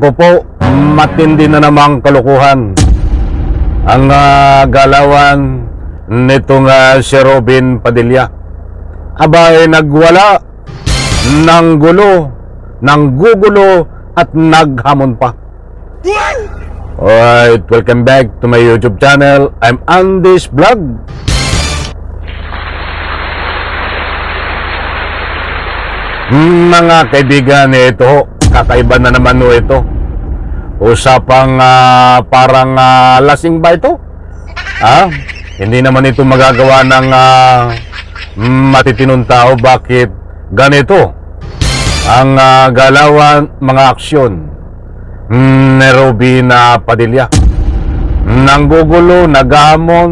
Naku po, matindi na namang kalukuhan ang galawan nitong si Robin Padilla. Abay nagwala ng gulo, ng gugulo at naghamon pa. Alright, welcome back to my YouTube channel. I'm Andy's Vlog. Mga kaibigan, ito kakaiba na naman ito. Usapang parang lasing ba ito? Hindi naman ito magagawa ng matitinong tao. Bakit ganito ang galawan, mga aksyon ni Robin Padilla? Nanggugulo, naghamon,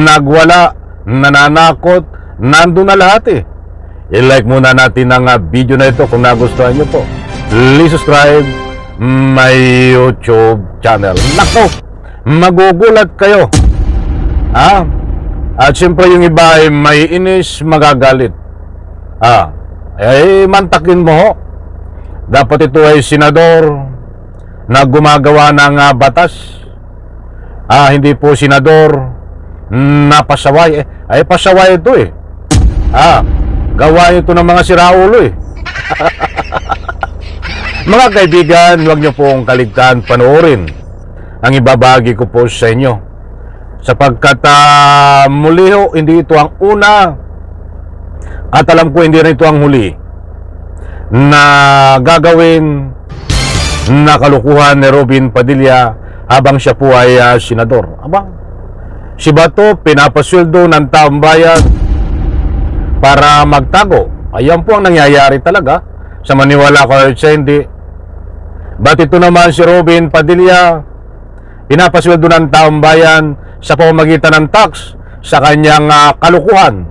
nagwala, nananakot, nandun na lahat eh. I-like muna natin ang video na ito kung nagustuhan nyo po. Please subscribe my YouTube channel. Nako, magugulat kayo. At siyempre yung iba ay may inis, magagalit. Mantakin mo ho. Dapat ito ay senador na gumagawa ng batas. Hindi po senador na pasaway. Pasaway ito eh. Gawa ito ng mga siraulo eh. Mga kaibigan, huwag nyo pong kaligtaan panoorin ang ibabagi ko po sa inyo. Sapagkat muli ho, hindi ito ang una at alam ko hindi rin ito ang huli na gagawin na kalukuhan ni Robin Padilla habang siya po ay senador. Si Bato pinapasweldo ng taong bayan para magtago. Ayan po ang nangyayari talaga. Sa maniwala ko at siya hindi. Ba't ito naman si Robin Padilla pinapasweldo ng taong bayan sa pamamagitan ng tax sa kanyang kalukuhan?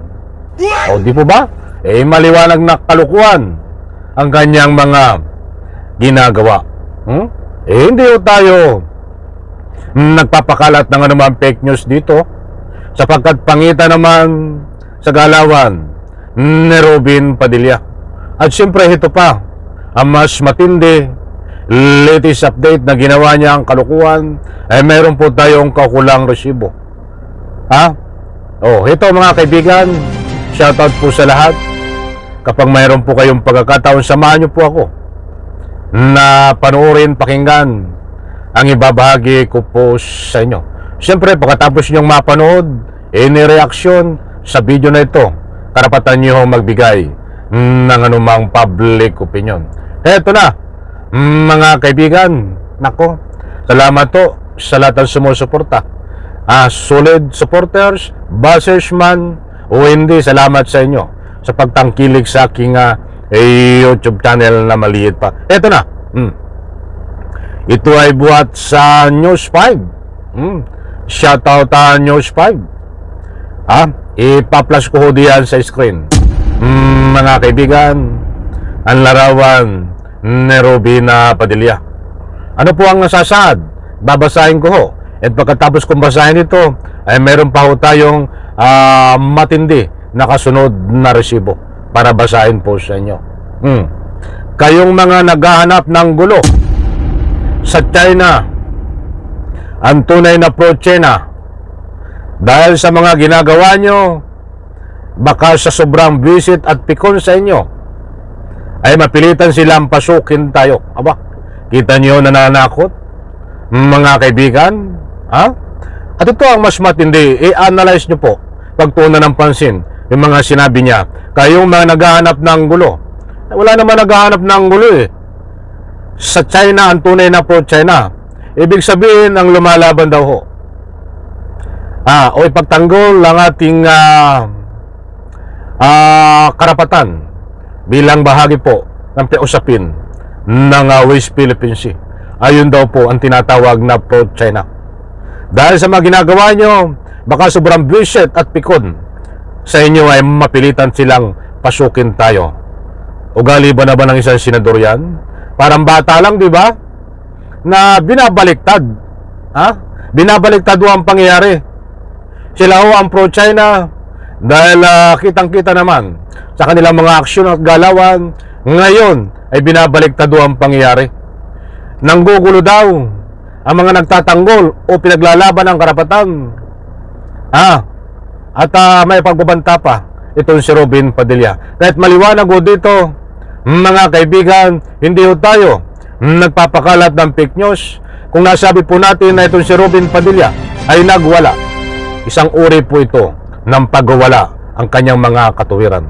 Di po ba? Maliwanag na kalukuhan ang kanyang mga ginagawa. Hindi tayo nagpapakalat ng anumang fake news dito, sapagkat pangitan naman sa galawan ni Robin Padilla. At siyempre ito pa ang mas matindi, latest update na ginawa niya ang kalukuhan, meron po tayong kakulang resibo. Ito mga kaibigan, shoutout po sa lahat. Kapag mayroon po kayong pagkakataon, samahan niyo po ako na panoorin, pakinggan ang ibabahagi ko po sa inyo. Siyempre pagkatapos niyong mapanood, any reaction sa video na ito, karapatan niyo magbigay ng anumang public opinion. Eto na, mga kaibigan. Nako, salamat to sa lahat ng sumusuporta. Solid supporters, bashers man o hindi, salamat sa inyo sa pagtangkilik sa aking YouTube channel na maliit pa. Eto na, ito ay buhat sa News 5. Shoutout News 5. Ipa-flash ko diyan sa screen. Mga kaibigan, ang larawan ni Robin Padilla. Ano po ang nasasaad? Babasahin ko ho. At pagkatapos kong basahin ito, ay meron pa ho tayong matindi na kasunod na resibo para basahin po sa inyo. Kayong mga naghahanap ng gulo sa China, ang tunay na pro-China, dahil sa mga ginagawa nyo, baka sa sobrang visit at pikon sa inyo, ay mapilitan silang pasukin tayo. Kita nyo nananakot, mga kaibigan? At ito ang mas matindi. I-analyze nyo po, pagtuunan ng pansin, yung mga sinabi niya. Kayong mga naghahanap ng gulo. Wala naman naghahanap ng gulo eh. Sa China, ang tunay na pro-China. Ibig sabihin, ang lumalaban daw ho. O ipagtanggol ang ating karapatan bilang bahagi po ng usapin ng West Philippine Sea. Ayun daw po ang tinatawag na pro-China. Dahil sa mga ginagawa nyo, baka sobrang visit at pikon sa inyo ay mapilitan silang pasukin tayo. Ugali ba na ba ng isang senador yan? Parang bata lang, di ba? Na binabaliktad. Binabaliktad ang pangyayari. Sila ho ang pro-China dahil kitang-kita naman sa kanilang mga aksyon at galawan. Ngayon ay binabaliktad ang pangyayari. nanggugulo daw ang mga nagtatanggol o pinaglalaban ng karapatan. At may pagbabanta pa itong si Robin Padilla. Kahit maliwanag ho dito, mga kaibigan, hindi ho tayo nagpapakalat ng fake news. Kung nasabi po natin na itong si Robin Padilla ay nagwala, isang uri po ito ng pagwawala ang kanyang mga katuwiran.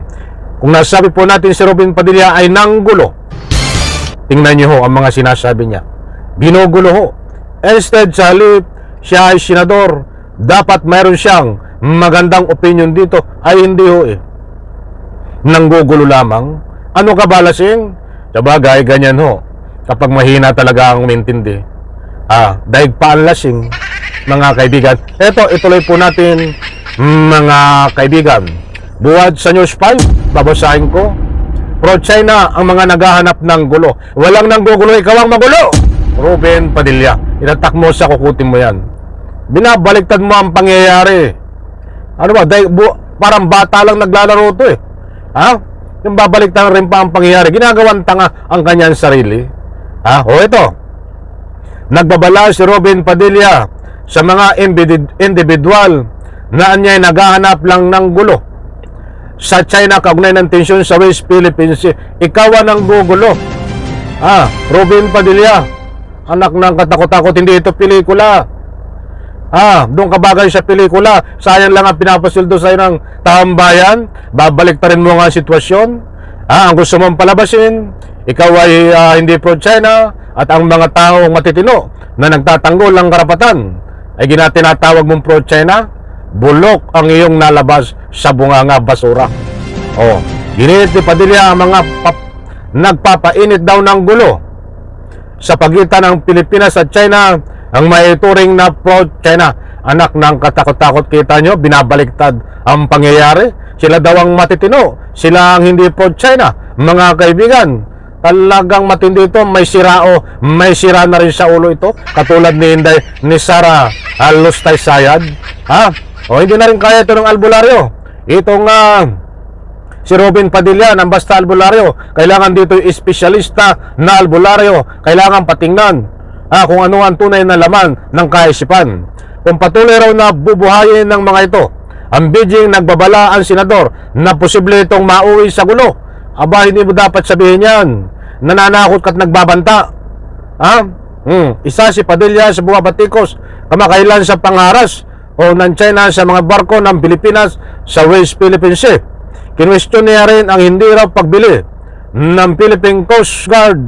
Kung nasabi po natin si Robin Padilla ay nanggulo, tingnan niyo ho ang mga sinasabi niya. Binugulo ho. Instead, sa halip, siya ay senador, dapat mayroon siyang magandang opinion dito, ay hindi ho eh. Nanggugulo lamang. Ano ka ba, lasing? Sabagay, ganyan ho. Kapag mahina talaga ang umintindi. Daig pa ang lasing, mga kaibigan. Eto, ituloy po natin, mga kaibigan. Buwad sa News 5, babasahin ko. Pro-China ang mga naghahanap ng gulo. Walang nanggugulo, ikaw ang magulo. Robin Padilla, itatak mo sa kukutin mo yan. Binabaliktad mo ang pangyayari. Ano ba, parang bata lang naglalaro to eh. Yung babaliktad rin pa ang pangyayari. Ginagawan tanga ang kanyang sarili. O ito, nagbabala si Robin Padilla sa mga individual na anyay naghahanap lang ng gulo sa China kaugnay ng tensyon sa West Philippine Sea. Ikaw ang gugulo. Robin Padilla, anak ng katakot-takot, hindi ito pelikula. Doon ka bagay sa pelikula. Sayang lang ang pinapasildo sa'yo ng taong bayan. Babaliktarin mo nga ang sitwasyon. Ang gusto mong palabasin, ikaw ay hindi pro-China, at ang mga taong matitino na nagtatanggol ng karapatan ay tinatawag mong pro-China. Bulok ang iyong nalabas sa bunganga basura. Ginit ni Padilla ang mga nagpapainit daw ng gulo sa pagitan ng Pilipinas at China, ang maituring na pro-China. Anak ng katakot-takot, kita nyo, binabaliktad ang pangyayari. Sila daw ang matitino, sila ang hindi pro-China. Mga kaibigan, talagang matindi ito. May sira na rin sa ulo ito, katulad ni Sara Lustay Sayad. Hindi na rin kaya ito ng albularyo. Itong si Robin Padilla ng basta albularyo, kailangan dito yung espesyalista na albularyo. Kailangan patingnan kung ano ang tunay na laman ng kaisipan. Kung patuloy raw na bubuhayin ng mga ito, ang Beijing nagbabala ang senador na posible itong mauwi sa gulo. Hindi mo dapat sabihin yan. Nananakot ka't nagbabanta. Isa si Padilla sa bumabatikos kamakailan sa pangharas ng China sa mga barko ng Pilipinas sa West Philippine Sea. Kinwestiyon niya rin ang hindi raw pagbili ng Philippine Coast Guard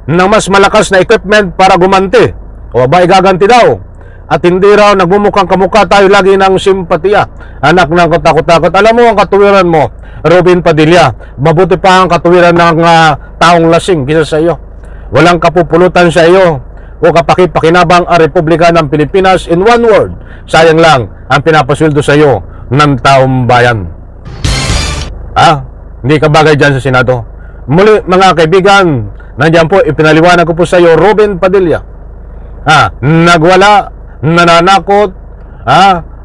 ng mas malakas na equipment para gumanti. Igaganti daw. At hindi raw nagmumukhang kamukha tayo lagi ng simpatiya. Anak ng katakot-takot. Alam mo ang katuwiran mo, Robin Padilla. Mabuti pa ang katuwiran ng taong lasing kisa sa iyo. Walang kapupulutan sa iyo o kapakipakinabang ang Republika ng Pilipinas. In one word, sayang lang ang pinapasweldo sa iyo ng taong bayan. Hindi ka bagay dyan sa Senado. Muli, mga kaibigan, nandiyan po, ipinaliwanag ko po sa iyo, Robin Padilla. Nagwala, nananakot,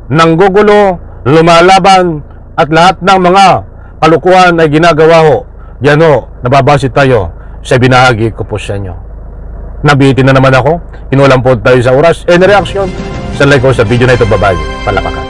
nanggugulo, lumalaban, at lahat ng mga kalukuhan ay ginagawa ho. Yan ho, nababase tayo sa binahagi ko po sa inyo. Nabitin na naman ako, kinulang po tayo sa oras, and reaction sa like ko sa video na ito, babae, palapakan.